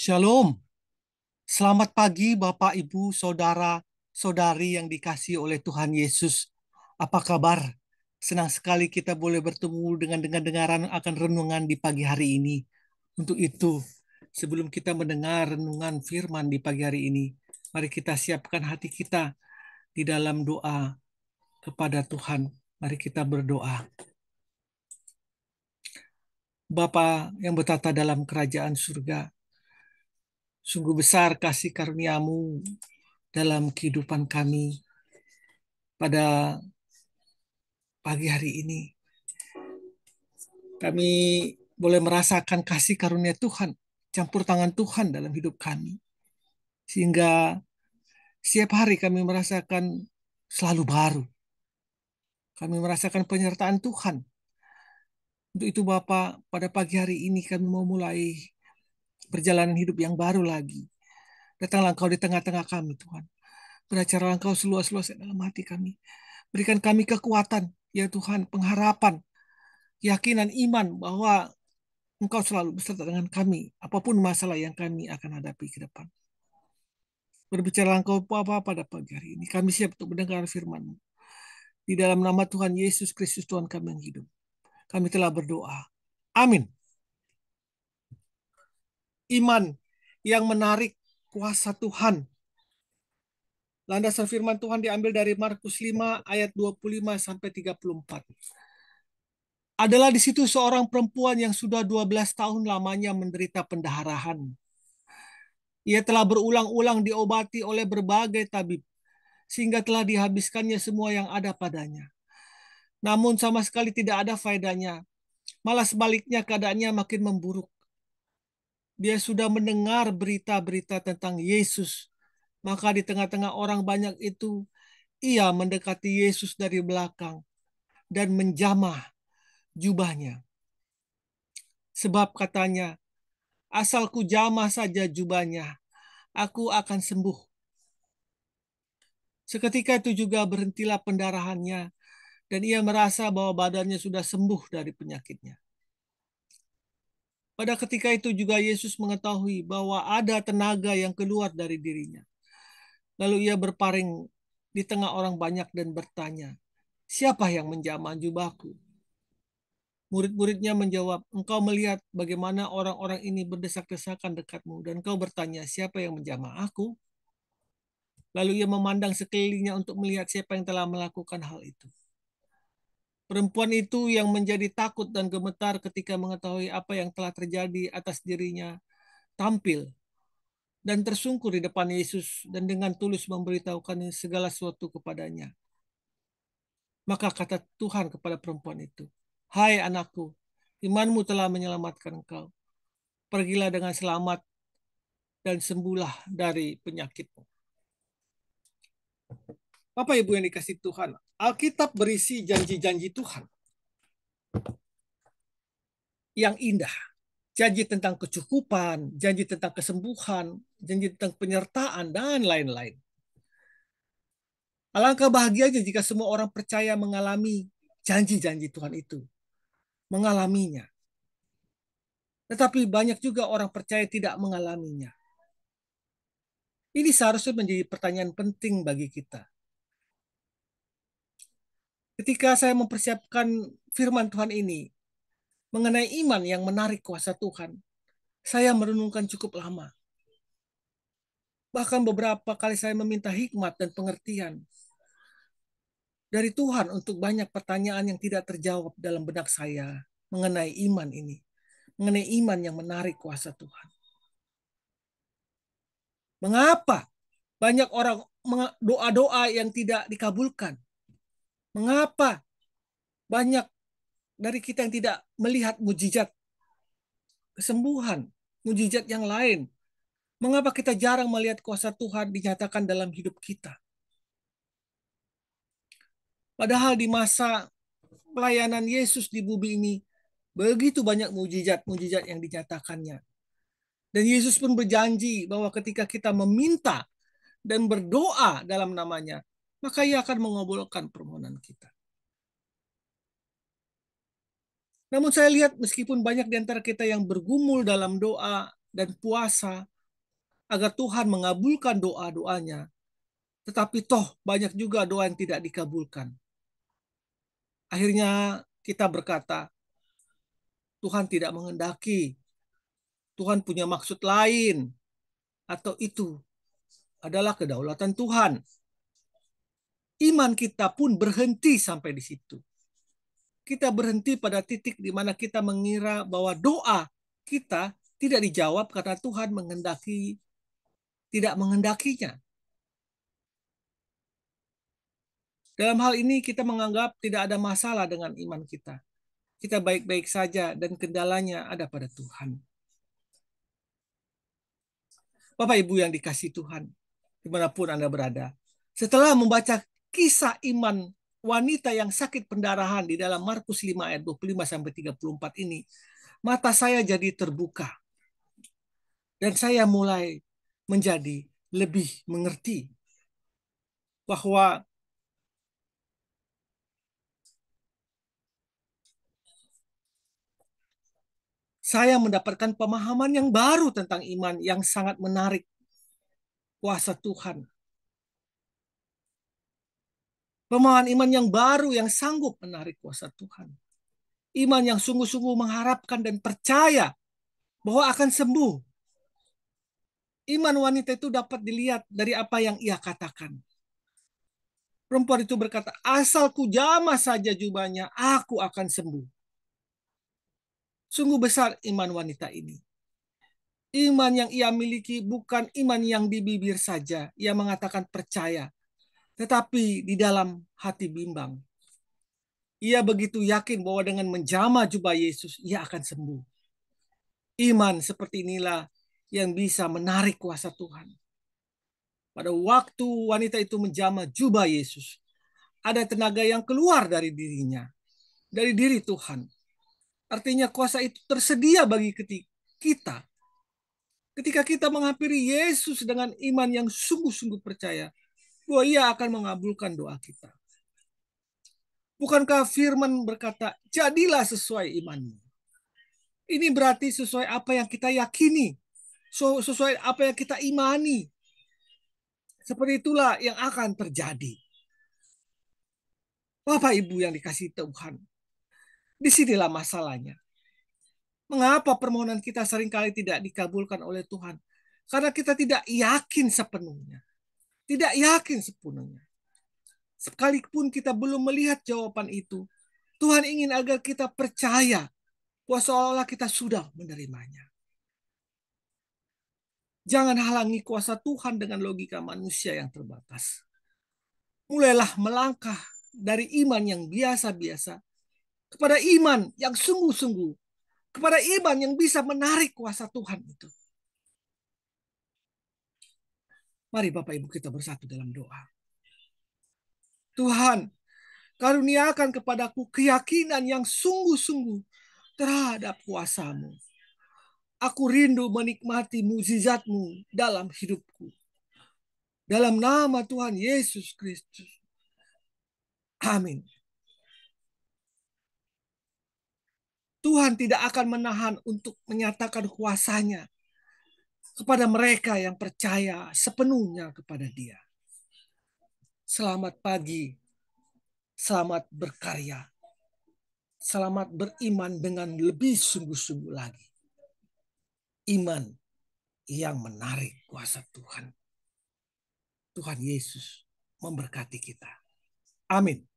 Shalom, selamat pagi Bapak, Ibu, Saudara, Saudari yang dikasihi oleh Tuhan Yesus. Apa kabar? Senang sekali kita boleh bertemu dengan dengar-dengaran akan renungan di pagi hari ini. Untuk itu, sebelum kita mendengar renungan firman di pagi hari ini, mari kita siapkan hati kita di dalam doa kepada Tuhan. Mari kita berdoa. Bapa yang bertata dalam kerajaan surga, sungguh besar kasih karuniamu dalam kehidupan kami pada pagi hari ini. Kami boleh merasakan kasih karunia Tuhan, campur tangan Tuhan dalam hidup kami. Sehingga setiap hari kami merasakan selalu baru. Kami merasakan penyertaan Tuhan. Untuk itu Bapak, pada pagi hari ini kami mau mulai perjalanan hidup yang baru lagi. Datanglah Engkau di tengah-tengah kami Tuhan. Beracara Engkau seluas-luasnya dalam hati kami. Berikan kami kekuatan, ya Tuhan, pengharapan, keyakinan, iman bahwa Engkau selalu beserta dengan kami, apapun masalah yang kami akan hadapi ke depan. Berbicara Engkau apa pada pagi hari ini. Kami siap untuk mendengar firman-Mu. Di dalam nama Tuhan Yesus Kristus Tuhan kami yang hidup. Kami telah berdoa. Amin. Iman yang menarik kuasa Tuhan. Landasan firman Tuhan diambil dari Markus 5 ayat 25 sampai 34. Adalah di situ seorang perempuan yang sudah 12 tahun lamanya menderita pendarahan. Ia telah berulang-ulang diobati oleh berbagai tabib, sehingga telah dihabiskannya semua yang ada padanya. Namun sama sekali tidak ada faedahnya. Malah sebaliknya keadaannya makin memburuk. Dia sudah mendengar berita-berita tentang Yesus. Maka di tengah-tengah orang banyak itu, ia mendekati Yesus dari belakang dan menjamah jubahnya. Sebab katanya, asal ku jamah saja jubahnya, aku akan sembuh. Seketika itu juga berhentilah pendarahannya, dan ia merasa bahwa badannya sudah sembuh dari penyakitnya. Pada ketika itu juga Yesus mengetahui bahwa ada tenaga yang keluar dari dirinya. Lalu ia berparing di tengah orang banyak dan bertanya, siapa yang menjamah jubahku? Murid-muridnya menjawab, engkau melihat bagaimana orang-orang ini berdesak-desakan dekatmu, dan engkau bertanya, siapa yang menjamah aku? Lalu ia memandang sekelilingnya untuk melihat siapa yang telah melakukan hal itu. Perempuan itu yang menjadi takut dan gemetar ketika mengetahui apa yang telah terjadi atas dirinya, tampil dan tersungkur di depan Yesus dan dengan tulus memberitahukan segala sesuatu kepadanya. Maka kata Tuhan kepada perempuan itu, hai anakku, imanmu telah menyelamatkan engkau. Pergilah dengan selamat dan sembuhlah dari penyakitmu. Bapak Ibu yang dikasih Tuhan, Alkitab berisi janji-janji Tuhan yang indah. Janji tentang kecukupan, janji tentang kesembuhan, janji tentang penyertaan, dan lain-lain. Alangkah bahagianya jika semua orang percaya mengalami janji-janji Tuhan itu, mengalaminya. Tetapi banyak juga orang percaya tidak mengalaminya. Ini seharusnya menjadi pertanyaan penting bagi kita. Ketika saya mempersiapkan firman Tuhan ini mengenai iman yang menarik kuasa Tuhan, saya merenungkan cukup lama. Bahkan beberapa kali saya meminta hikmat dan pengertian dari Tuhan untuk banyak pertanyaan yang tidak terjawab dalam benak saya mengenai iman ini, mengenai iman yang menarik kuasa Tuhan. Mengapa banyak orang doa-doa yang tidak dikabulkan? Mengapa banyak dari kita yang tidak melihat mujizat kesembuhan, mujizat yang lain? Mengapa kita jarang melihat kuasa Tuhan dinyatakan dalam hidup kita? Padahal di masa pelayanan Yesus di bumi ini, begitu banyak mujizat-mujizat yang dinyatakannya. Dan Yesus pun berjanji bahwa ketika kita meminta dan berdoa dalam namanya, maka ia akan mengabulkan permohonan kita. Namun saya lihat meskipun banyak di antara kita yang bergumul dalam doa, dan puasa agar Tuhan mengabulkan doa-doanya. Tetapi toh banyak juga doa yang tidak dikabulkan. Akhirnya kita berkata, Tuhan tidak menghendaki, Tuhan punya maksud lain, atau itu adalah kedaulatan Tuhan. Iman kita pun berhenti sampai di situ. Kita berhenti pada titik di mana kita mengira bahwa doa kita tidak dijawab karena Tuhan tidak menghendakinya. Dalam hal ini kita menganggap tidak ada masalah dengan iman kita. Kita baik-baik saja dan kendalanya ada pada Tuhan. Bapak Ibu yang dikasihi Tuhan, dimanapun Anda berada, setelah membaca kisah iman wanita yang sakit pendarahan di dalam Markus 5 ayat 25-34 ini, mata saya jadi terbuka. Dan saya mulai menjadi lebih mengerti bahwa saya mendapatkan pemahaman yang baru tentang iman yang sangat menarik kuasa Tuhan. Pemahaman iman yang baru yang sanggup menarik kuasa Tuhan. Iman yang sungguh-sungguh mengharapkan dan percaya bahwa akan sembuh. Iman wanita itu dapat dilihat dari apa yang ia katakan. Perempuan itu berkata, asal ku jamah saja jubahnya, aku akan sembuh. Sungguh besar iman wanita ini. Iman yang ia miliki bukan iman yang di bibir saja. Ia mengatakan percaya, tetapi di dalam hati bimbang. Ia begitu yakin bahwa dengan menjamah jubah Yesus, ia akan sembuh. Iman seperti inilah yang bisa menarik kuasa Tuhan. Pada waktu wanita itu menjamah jubah Yesus, ada tenaga yang keluar dari dirinya, dari diri Tuhan. Artinya kuasa itu tersedia bagi kita. Ketika kita menghampiri Yesus dengan iman yang sungguh-sungguh percaya bahwa ia akan mengabulkan doa kita. Bukankah firman berkata, jadilah sesuai imanmu. Ini berarti sesuai apa yang kita yakini, sesuai apa yang kita imani. Seperti itulah yang akan terjadi. Bapak Ibu yang dikasihi Tuhan, disinilah masalahnya. Mengapa permohonan kita seringkali tidak dikabulkan oleh Tuhan? Karena kita tidak yakin sepenuhnya. Tidak yakin sepenuhnya. Sekalipun kita belum melihat jawaban itu, Tuhan ingin agar kita percaya bahwa seolah-olah kita sudah menerimanya. Jangan halangi kuasa Tuhan dengan logika manusia yang terbatas. Mulailah melangkah dari iman yang biasa-biasa kepada iman yang sungguh-sungguh, kepada iman yang bisa menarik kuasa Tuhan itu. Mari Bapak Ibu kita bersatu dalam doa. Tuhan, karuniakan kepadaku keyakinan yang sungguh-sungguh terhadap kuasa-Mu. Aku rindu menikmati mukjizat-Mu dalam hidupku. Dalam nama Tuhan Yesus Kristus. Amin. Tuhan tidak akan menahan untuk menyatakan kuasa-Nya kepada mereka yang percaya sepenuhnya kepada Dia. Selamat pagi, selamat berkarya, selamat beriman dengan lebih sungguh-sungguh lagi. Iman yang menarik kuasa Tuhan. Tuhan Yesus memberkati kita. Amin.